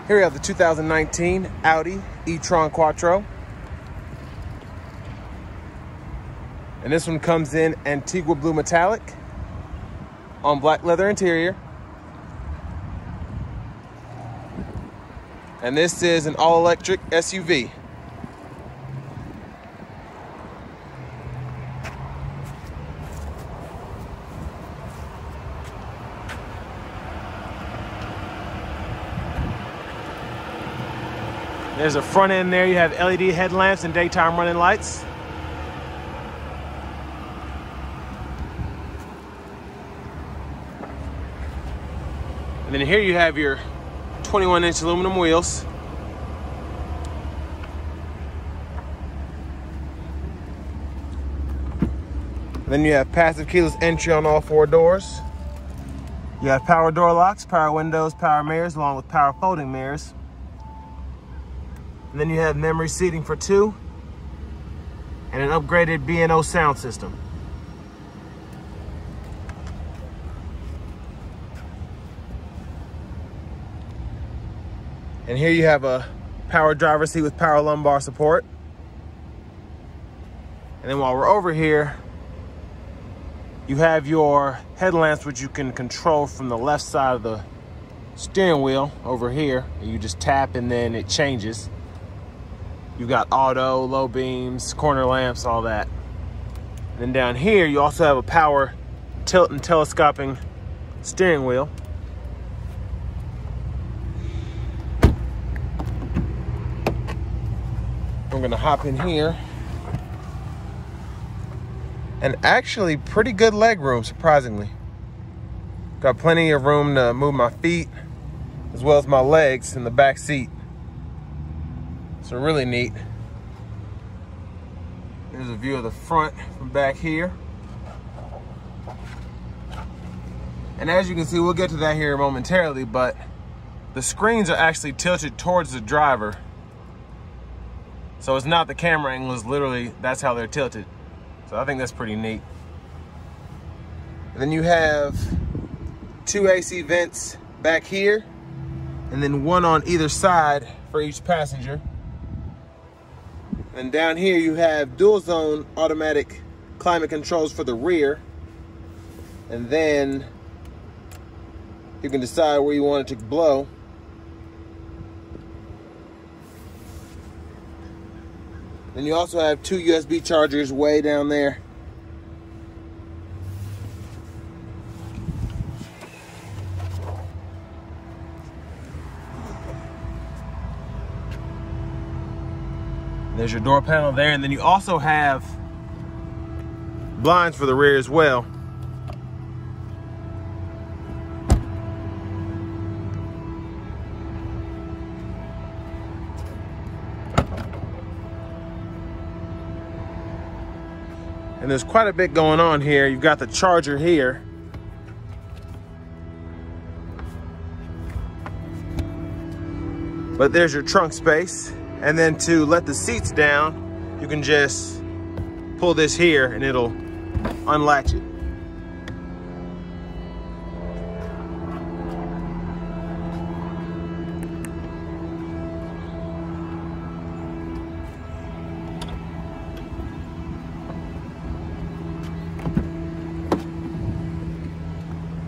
Here we have the 2019 Audi E-Tron Quattro. And this one comes in antigua blue metallic on black leather interior. And this is an all-electric SUV. There's a front end there. You have LED headlamps and daytime running lights. And then here you have your 21-inch aluminum wheels. And then you have passive keyless entry on all 4 doors. You have power door locks, power windows, power mirrors, along with power folding mirrors. And then you have memory seating for 2 and an upgraded B&O sound system. And here you have a power driver's seat with power lumbar support. And then while we're over here, you have your headlamps, which you can control from the left side of the steering wheel over here. And you just tap and then it changes. You've got auto, low beams, corner lamps, all that. And then down here, you also have a power tilt and telescoping steering wheel. I'm gonna hop in here. And actually pretty good leg room, surprisingly. Got plenty of room to move my feet as well as my legs in the back seat. So really neat. There's a view of the front from back here. And as you can see, we'll get to that here momentarily, but the screens are actually tilted towards the driver. So it's not the camera angle, it's literally, that's how they're tilted. So I think that's pretty neat. And then you have 2 AC vents back here, and then 1 on either side for each passenger. And down here you have dual zone automatic climate controls for the rear. And then you can decide where you want it to blow. Then you also have 2 USB chargers way down there. There's your door panel there, and then you also have blinds for the rear as well. And there's quite a bit going on here. You've got the charger here. But there's your trunk space. And then to let the seats down, you can just pull this here and it'll unlatch it.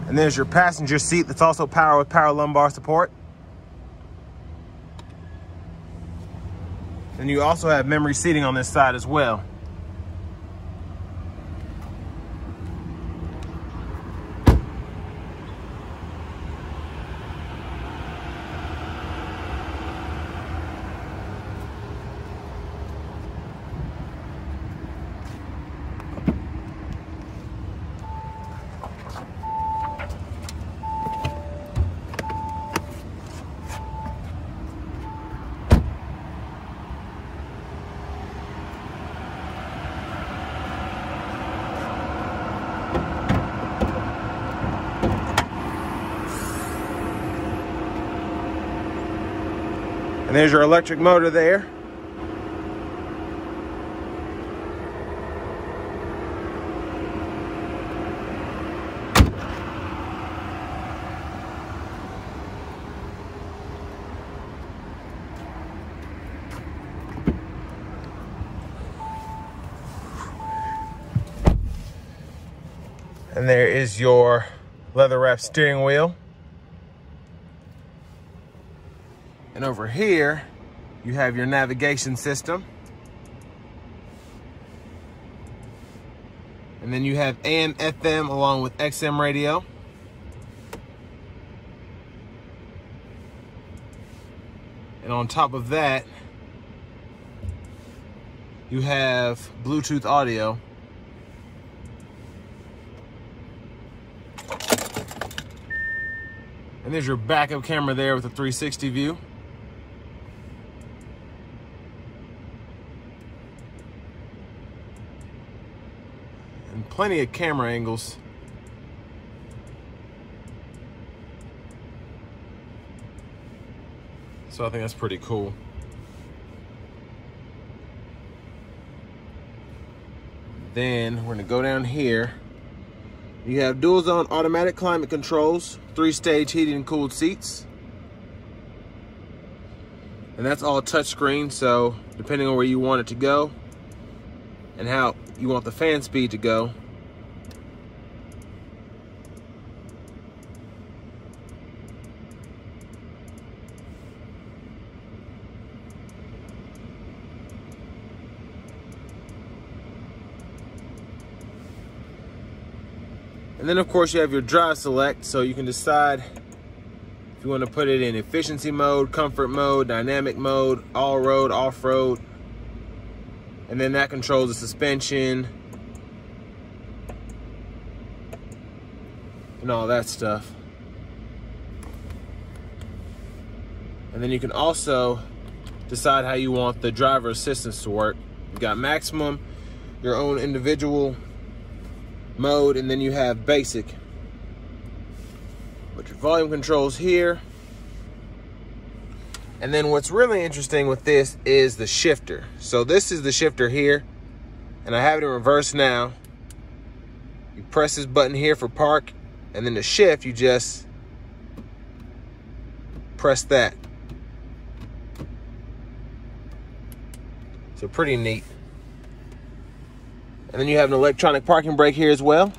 And there's your passenger seat that's also powered with power lumbar support. And you also have memory seating on this side as well. And there's your electric motor there. And there is your leather wrapped steering wheel. And over here, you have your navigation system. And then you have AM, FM, along with XM radio. And on top of that, you have Bluetooth audio. And there's your backup camera there with a 360 view. And plenty of camera angles. So I think that's pretty cool. Then we're gonna go down here. You have dual zone automatic climate controls, 3-stage heated and cooled seats. And that's all touchscreen, so depending on where you want it to go and how you want the fan speed to go. And then of course you have your drive select, so you can decide if you want to put it in efficiency mode, comfort mode, dynamic mode, all road, off road. And then that controls the suspension and all that stuff. And then you can also decide how you want the driver assistance to work. You've got maximum, your own individual mode, and then you have basic. But your volume controls here. And then what's really interesting with this is the shifter. So this is the shifter here, and I have it in reverse now. You press this button here for park, and then to shift, you just press that. So pretty neat. And then you have an electronic parking brake here as well.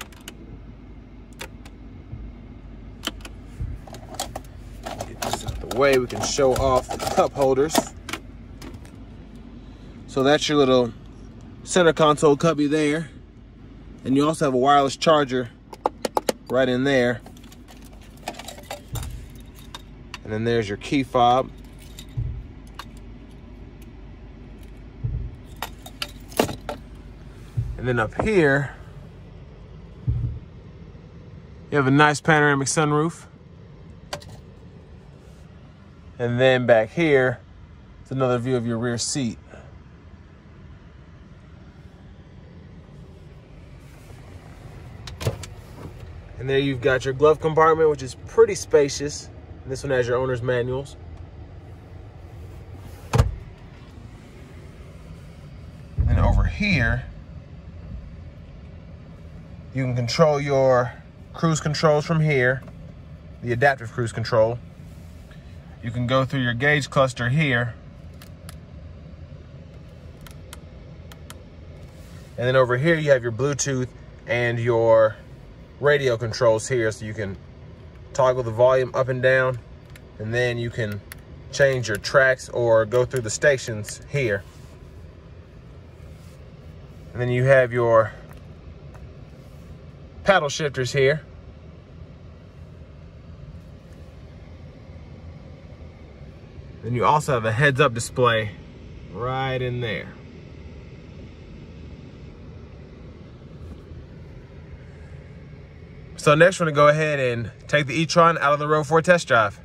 Get this out of the way, we can show off the cup holders. So that's your little center console cubby there. And you also have a wireless charger right in there. And then there's your key fob. And then up here, you have a nice panoramic sunroof. And then back here, it's another view of your rear seat. And there you've got your glove compartment, which is pretty spacious. And this one has your owner's manuals. And then over here, you can control your cruise controls from here, the adaptive cruise control. You can go through your gauge cluster here. And then over here you have your Bluetooth and your radio controls here, so you can toggle the volume up and down, and then you can change your tracks or go through the stations here. And then you have your paddle shifters here. Then you also have a heads-up display right in there. So next we're gonna go ahead and take the E-Tron out on the road for a test drive.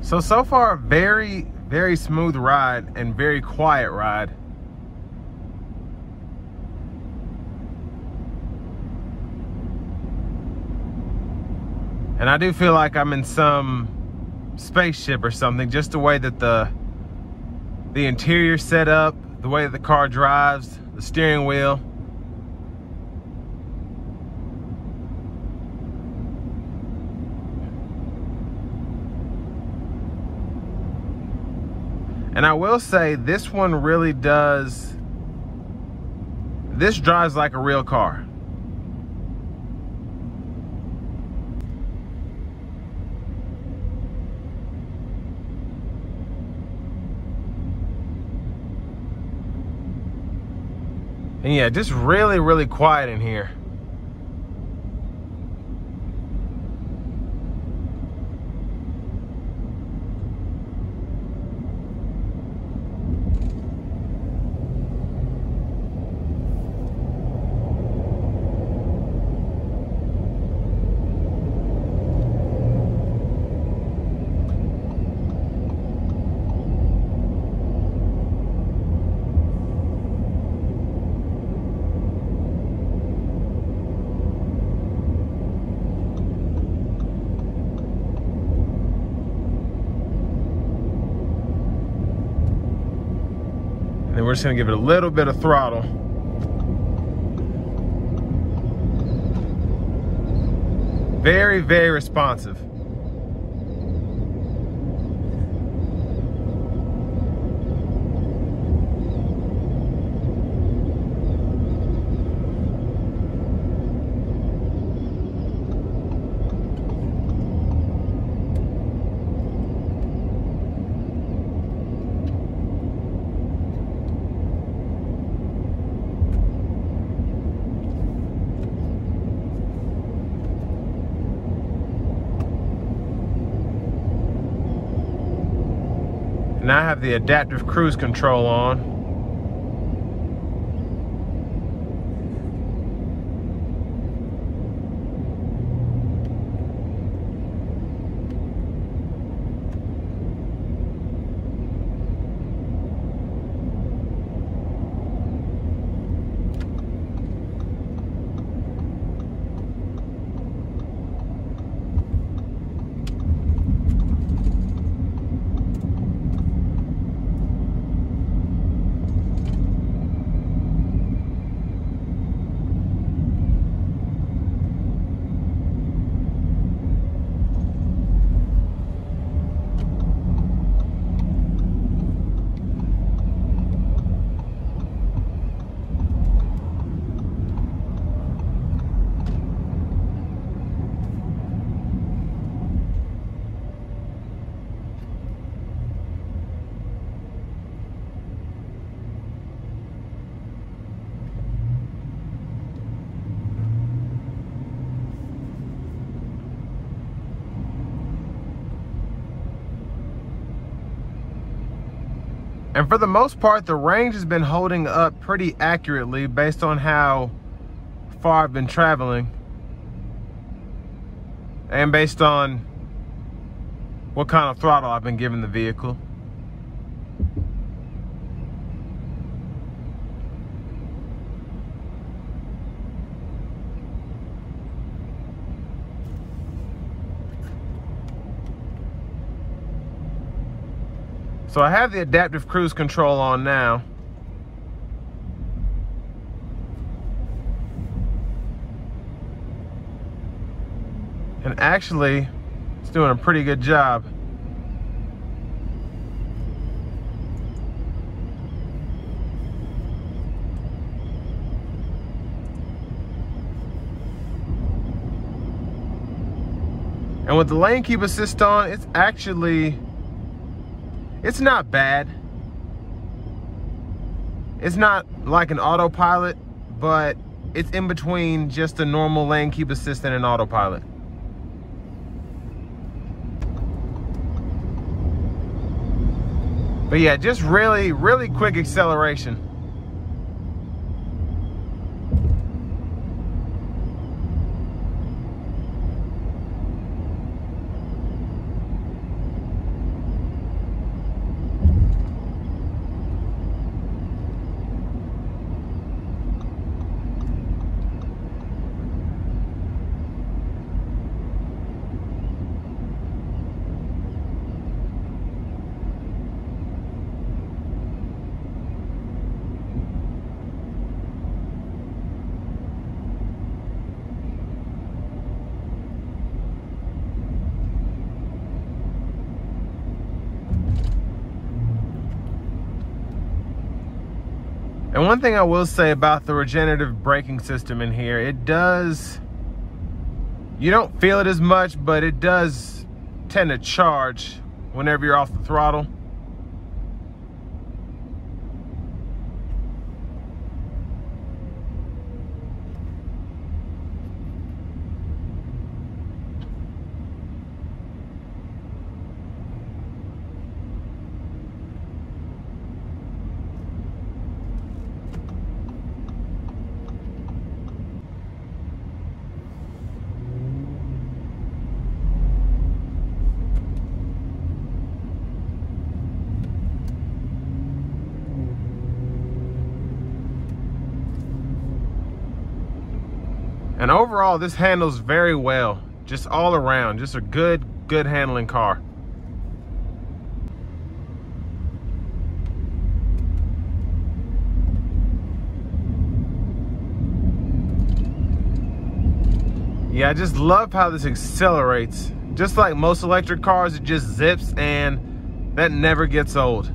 So far, very, very smooth ride and very quiet ride. And I do feel like I'm in some spaceship or something, just the way that the interior set up, the way that the car drives, the steering wheel. And I will say this one really does, this drives like a real car. And yeah, just really, really quiet in here. And we're just gonna give it a little bit of throttle. Very, very responsive. Now I have the adaptive cruise control on. And for the most part, the range has been holding up pretty accurately based on how far I've been traveling. And based on what kind of throttle I've been giving the vehicle. So I have the adaptive cruise control on now. And actually, it's doing a pretty good job. And with the lane keep assist on, it's actually, it's not bad. It's not like an autopilot, but it's in between just a normal lane keep assist and an autopilot. But yeah, just really, really quick acceleration. And one thing I will say about the regenerative braking system in here, it does, you don't feel it as much, but it does tend to charge whenever you're off the throttle. And overall, this handles very well, just all around, just a good handling car. Yeah, I just love how this accelerates. Just like most electric cars, it just zips, and that never gets old.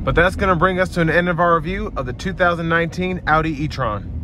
But that's going to bring us to an end of our review of the 2019 Audi E-Tron.